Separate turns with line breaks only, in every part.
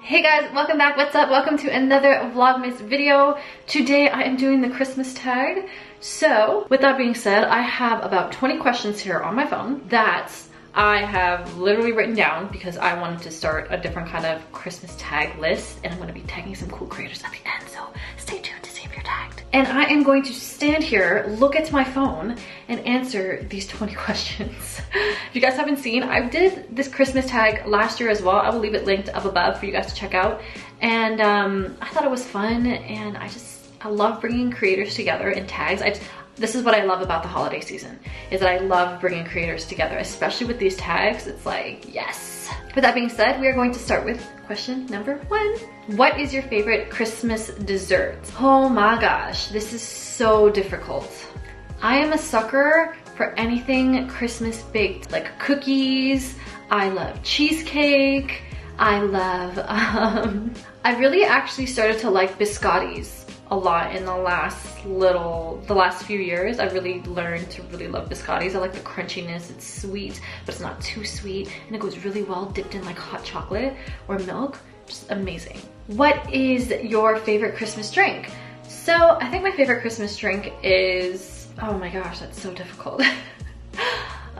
Hey guys, welcome back. What's up? Welcome to another Vlogmas video. Today I am doing the Christmas tag. So with that being said, I have about 20 questions here on my phone that I have literally written down because I wanted to start a different kind of Christmas tag list, and I'm going to be tagging some cool creators at the end, so stay tuned to see if you're tagged. And I am going to stand here, look at my phone, and answer these 20 questions. If you guys haven't seen, I did this Christmas tag last year as well. I will leave it linked up above for you guys to check out. And I thought it was fun, and I love bringing creators together in tags. This is what I love about the holiday season, is that I love bringing creators together, especially with these tags. It's like, yes. With that being said, we are going to start with question number 1. What is your favorite Christmas dessert? Oh my gosh, this is so difficult. I am a sucker for anything Christmas baked, like cookies. I love cheesecake. I love, I really actually started to like biscottis a lot in the last few years. I really learned to really love biscottis. I like the crunchiness. It's sweet, but it's not too sweet, and it goes really well dipped in like hot chocolate or milk. Just amazing. What is your favorite Christmas drink? So I think my favorite Christmas drink is, oh my gosh, that's so difficult.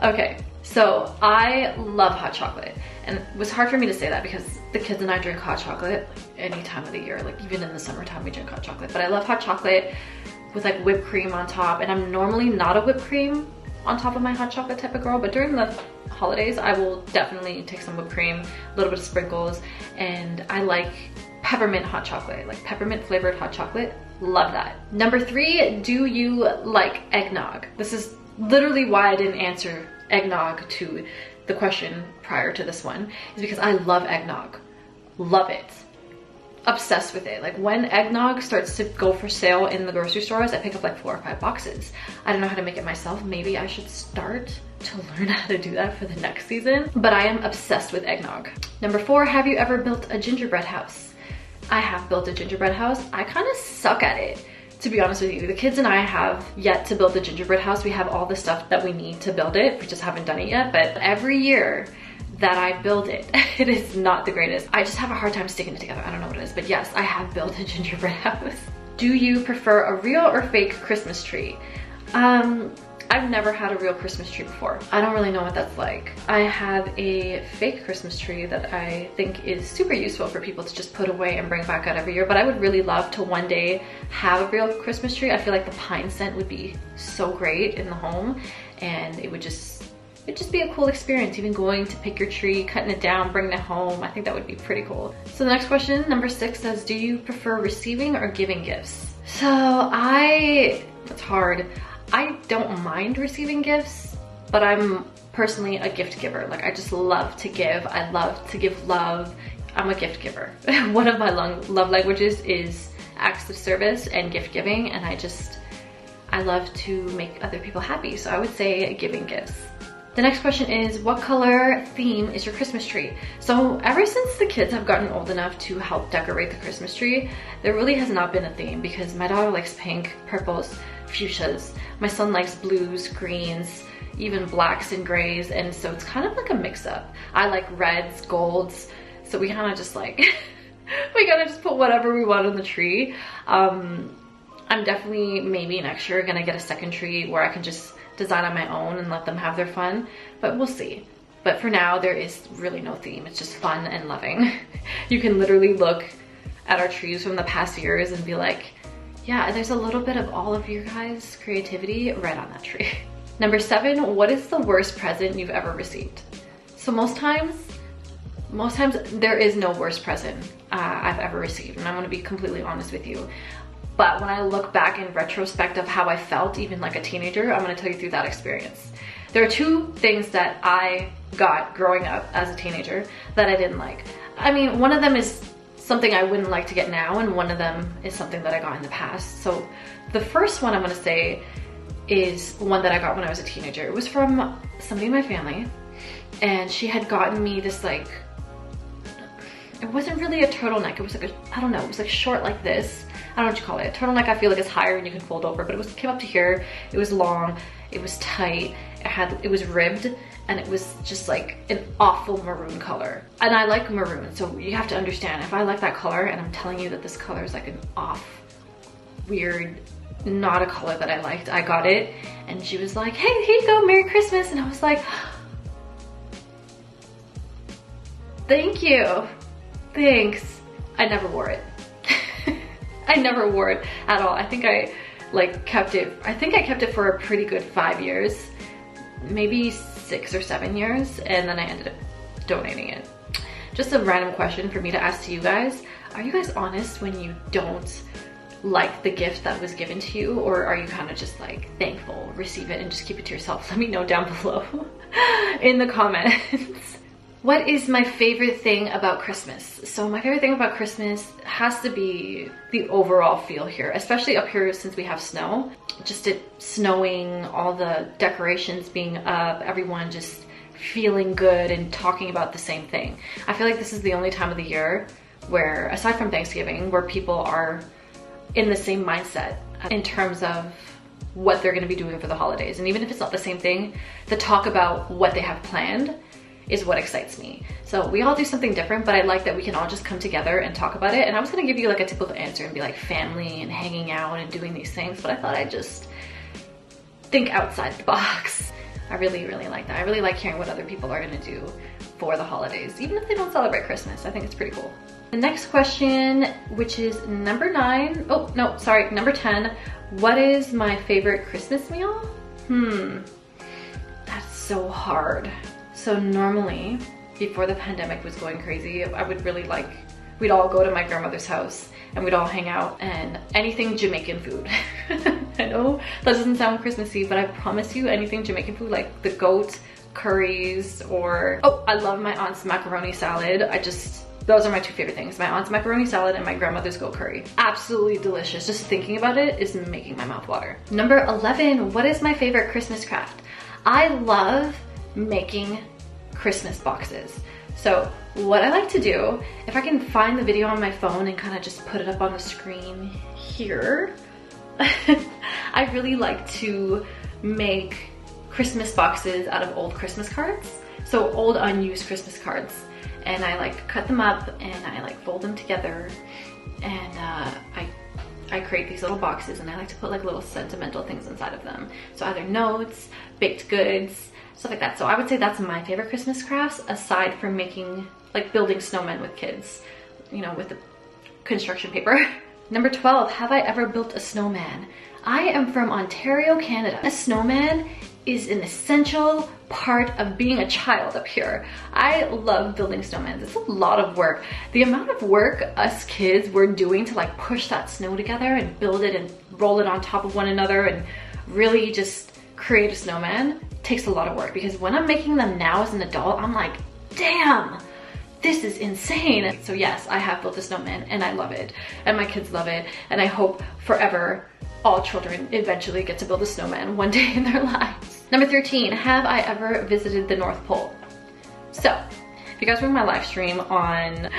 Okay, so I love hot chocolate, and it was hard for me to say that because the kids and I drink hot chocolate like any time of the year, like even in the summertime we drink hot chocolate. But I love hot chocolate with like whipped cream on top, and I'm normally not a whipped cream on top of my hot chocolate type of girl, but during the holidays I will definitely take some whipped cream, a little bit of sprinkles, and I like peppermint hot chocolate, like peppermint flavored hot chocolate. Love that. Number 3, do you like eggnog? This is literally why I didn't answer eggnog to the question prior to this one, is because I love eggnog. Love it. Obsessed with it. Like when eggnog starts to go for sale in the grocery stores, I pick up like 4 or 5 boxes. I don't know how to make it myself. Maybe I should start to learn how to do that for the next season, but I am obsessed with eggnog. Number 4, have you ever built a gingerbread house? I have built a gingerbread house. I kind of suck at it, to be honest with you. The kids and I have yet to build the gingerbread house. We have all the stuff that we need to build it. We just haven't done it yet. But every year that I build it, it is not the greatest. I just have a hard time sticking it together. I don't know what it is, but yes, I have built a gingerbread house. Do you prefer a real or fake Christmas tree? I've never had a real Christmas tree before. I don't really know what that's like. I have a fake Christmas tree that I think is super useful for people to just put away and bring back out every year, but I would really love to one day have a real Christmas tree. I feel like the pine scent would be so great in the home, and it'd just be a cool experience, even going to pick your tree, cutting it down, bringing it home. I think that would be pretty cool. So the next question, number 6, says, do you prefer receiving or giving gifts? So it's hard. I don't mind receiving gifts, but I'm personally a gift giver. Like I just love to give. I love to give love. I'm a gift giver. One of my love languages is acts of service and gift giving, and I love to make other people happy. So I would say giving gifts. The next question is, what color theme is your Christmas tree? So ever since the kids have gotten old enough to help decorate the Christmas tree, there really has not been a theme, because my daughter likes pink, purples, fuchsias. My son likes blues, greens, even blacks and grays, and so it's kind of like a mix-up. I like reds, golds, so we kind of just like, we gotta just put whatever we want on the tree. I'm definitely maybe next year gonna get a second tree where I can just design on my own and let them have their fun, but we'll see. But for now, there is really no theme. It's just fun and loving. You can literally look at our trees from the past years and be like, yeah, there's a little bit of all of your guys' creativity right on that tree. Number 7, what is the worst present you've ever received? So most times there is no worst present I've ever received, and I'm gonna be completely honest with you. But when I look back in retrospect of how I felt, even like a teenager, I'm gonna tell you through that experience. There are 2 things that I got growing up as a teenager that I didn't like. I mean, one of them is something I wouldn't like to get now, and one of them is something that I got in the past. So the first one I'm gonna say is one that I got when I was a teenager. It was from somebody in my family, and she had gotten me this, like, it wasn't really a turtleneck. It was like I don't know, it was like short like this. I don't know what you call it. A turtleneck I feel like is higher and you can fold over, but it came up to here. It was long, it was tight, it was ribbed, and it was just like an awful maroon color. And I like maroon, so you have to understand, if I like that color and I'm telling you that this color is like an off, weird, not a color that I liked, I got it and she was like, hey, here you go, Merry Christmas. And I was like, thank you, thanks. I never wore it. I never wore it at all. I think I kept it for a pretty good 5 years, maybe 6 or 7 years, and then I ended up donating it. Just a random question for me to ask to you guys. Are you guys honest when you don't like the gift that was given to you, or are you kind of just like thankful, receive it and just keep it to yourself? Let me know down below in the comments. What is my favorite thing about Christmas? So my favorite thing about Christmas has to be the overall feel here, especially up here since we have snow. Just it snowing, all the decorations being up, everyone just feeling good and talking about the same thing. I feel like this is the only time of the year where, aside from Thanksgiving, where people are in the same mindset in terms of what they're gonna be doing for the holidays. And even if it's not the same thing, the talk about what they have planned is what excites me. So we all do something different, but I like that we can all just come together and talk about it. And I was gonna give you like a typical answer and be like family and hanging out and doing these things, but I thought I'd just think outside the box. I really, really like that. I really like hearing what other people are gonna do for the holidays, even if they don't celebrate Christmas. I think it's pretty cool. The next question, which is number 9. Oh, no, sorry, number 10. What is my favorite Christmas meal? That's so hard. So normally, before the pandemic was going crazy, I would really like, we'd all go to my grandmother's house and we'd all hang out and anything Jamaican food. I know that doesn't sound Christmassy, but I promise you anything Jamaican food, like the goat curries, or, oh, I love my aunt's macaroni salad. Those are my 2 favorite things. My aunt's macaroni salad and my grandmother's goat curry. Absolutely delicious. Just thinking about it is making my mouth water. Number 11, what is my favorite Christmas craft? I love making Christmas boxes. So what I like to do, if I can find the video on my phone and kind of just put it up on the screen here, I really like to make Christmas boxes out of old Christmas cards. So old unused Christmas cards. And I like cut them up and I like fold them together, and I create these little boxes, and I like to put like little sentimental things inside of them. So either notes, baked goods, stuff like that. So I would say that's my favorite Christmas crafts, aside from making, like building snowmen with kids, you know, with the construction paper. Number 12, have I ever built a snowman? I am from Ontario, Canada. A snowman is an essential part of being a child up here. I love building snowmen. It's a lot of work. The amount of work us kids were doing to like push that snow together and build it and roll it on top of one another and really just create a snowman takes a lot of work, because when I'm making them now as an adult, I'm like, damn, this is insane. So yes, I have built a snowman and I love it, and my kids love it, and I hope forever all children eventually get to build a snowman one day in their lives. Number 13, have I ever visited the North Pole? So, if you guys were in my live stream on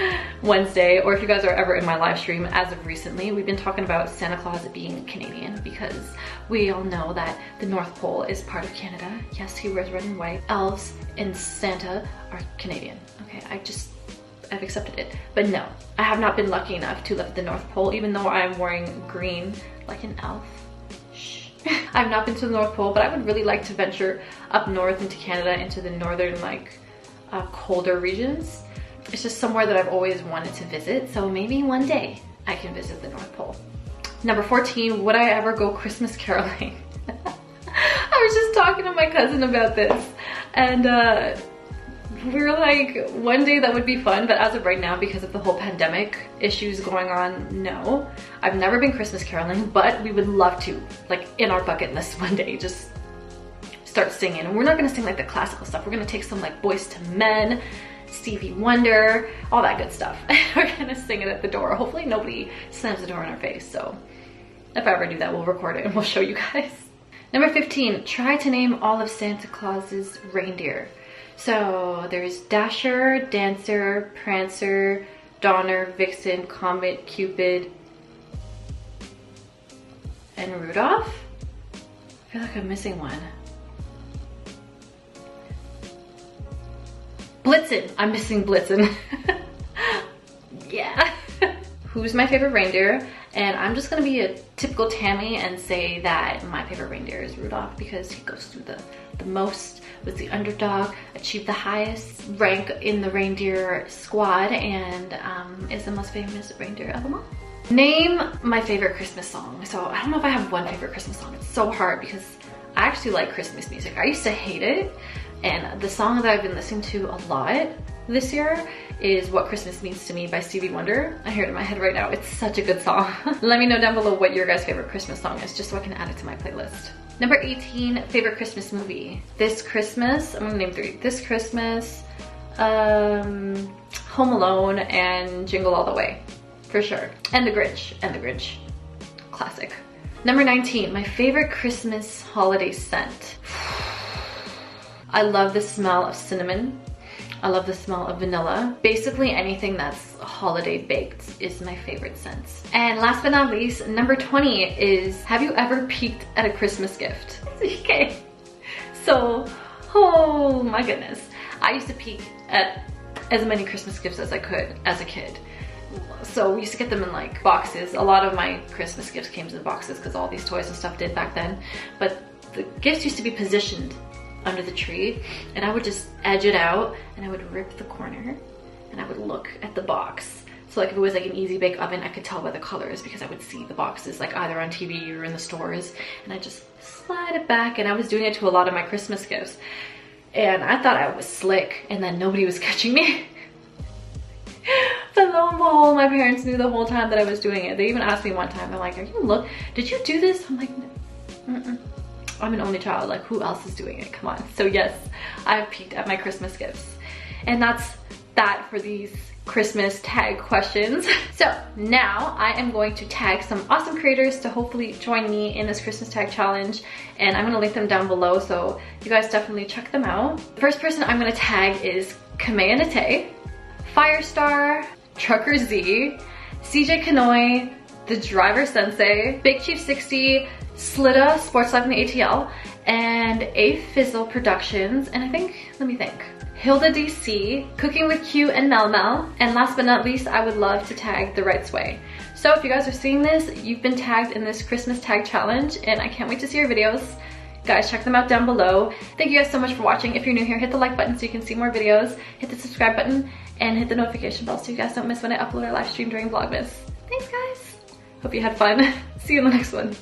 Wednesday, or if you guys are ever in my live stream as of recently, we've been talking about Santa Claus being Canadian, because we all know that the North Pole is part of Canada. Yes, he wears red and white. Elves and Santa are Canadian. Okay, I've accepted it. But no, I have not been lucky enough to live at the North Pole, even though I'm wearing green like an elf. Shh. I've not been to the North Pole, but I would really like to venture up north into Canada, into the northern, like, colder regions. It's just somewhere that I've always wanted to visit, so maybe one day I can visit the North Pole. Number 14, would I ever go Christmas caroling? I was just talking to my cousin about this, and we were like, one day that would be fun, but as of right now, because of the whole pandemic issues going on, no. I've never been Christmas caroling, but we would love to, like, in our bucket list one day, just start singing. And we're not gonna sing like the classical stuff. We're gonna take some like Boys to Men, Stevie Wonder, all that good stuff. We're gonna sing it at the door. Hopefully nobody slams the door in our face. So if I ever do that, we'll record it and we'll show you guys. Number 15, try to name all of Santa Claus's reindeer. So there's Dasher, Dancer, Prancer, Donner, Vixen, Comet, Cupid, and Rudolph? I feel like I'm missing one. Blitzen. I'm missing Blitzen. Yeah. Who's my favorite reindeer? And I'm just gonna be a typical Tammy and say that my favorite reindeer is Rudolph because he goes through the most, was the underdog, achieved the highest rank in the reindeer squad, and is the most famous reindeer of them all. Name my favorite Christmas song. So I don't know if I have one favorite Christmas song. It's so hard because I actually like Christmas music. I used to hate it, and the song that I've been listening to a lot this year is What Christmas Means to Me by Stevie Wonder. I hear it in my head right now. It's such a good song. Let me know down below what your guys' favorite Christmas song is, just so I can add it to my playlist. Number 18, favorite Christmas movie. This Christmas, I'm gonna name 3. This Christmas, Home Alone, and Jingle All the Way, for sure. And The Grinch, classic. Number 19, my favorite Christmas holiday scent. I love the smell of cinnamon. I love the smell of vanilla. Basically anything that's holiday baked is my favorite scent. And last but not least, number 20 is, have you ever peeked at a Christmas gift? Okay, so, oh my goodness. I used to peek at as many Christmas gifts as I could as a kid. So we used to get them in like boxes. A lot of my Christmas gifts came in boxes because all these toys and stuff did back then. But the gifts used to be positioned under the tree, and I would just edge it out and I would rip the corner and I would look at the box. So like if it was like an easy bake oven, I could tell by the colors because I would see the boxes like either on TV or in the stores, and I just slide it back. And I was doing it to a lot of my Christmas gifts, and I thought I was slick and then nobody was catching me. But lo and behold, my parents knew the whole time that I was doing it. They even asked me one time, they're like, did you do this? I'm like, no. I'm an only child, like who else is doing it? Come on. So yes, I've peeked at my Christmas gifts. And that's that for these Christmas tag questions. So now I am going to tag some awesome creators to hopefully join me in this Christmas tag challenge, and I'm gonna link them down below, so you guys definitely check them out. The first person I'm gonna tag is Que And Mel, Firestar, Trucker Z, CJ Kanoy, The Driver Sensei, Big Chief 60, Slitta, Sports Life in the ATL, and A Fizzle Productions, and I think, let me think, Hilda DC, Cooking with Que And Mel Mel, and last but not least, I would love to tag The Right Way. So if you guys are seeing this, you've been tagged in this Christmas tag challenge, and I can't wait to see your videos. Guys, check them out down below. Thank you guys so much for watching. If you're new here, hit the like button so you can see more videos, hit the subscribe button, and hit the notification bell so you guys don't miss when I upload or live stream during Vlogmas. Thanks guys! Hope you had fun. See you in the next one.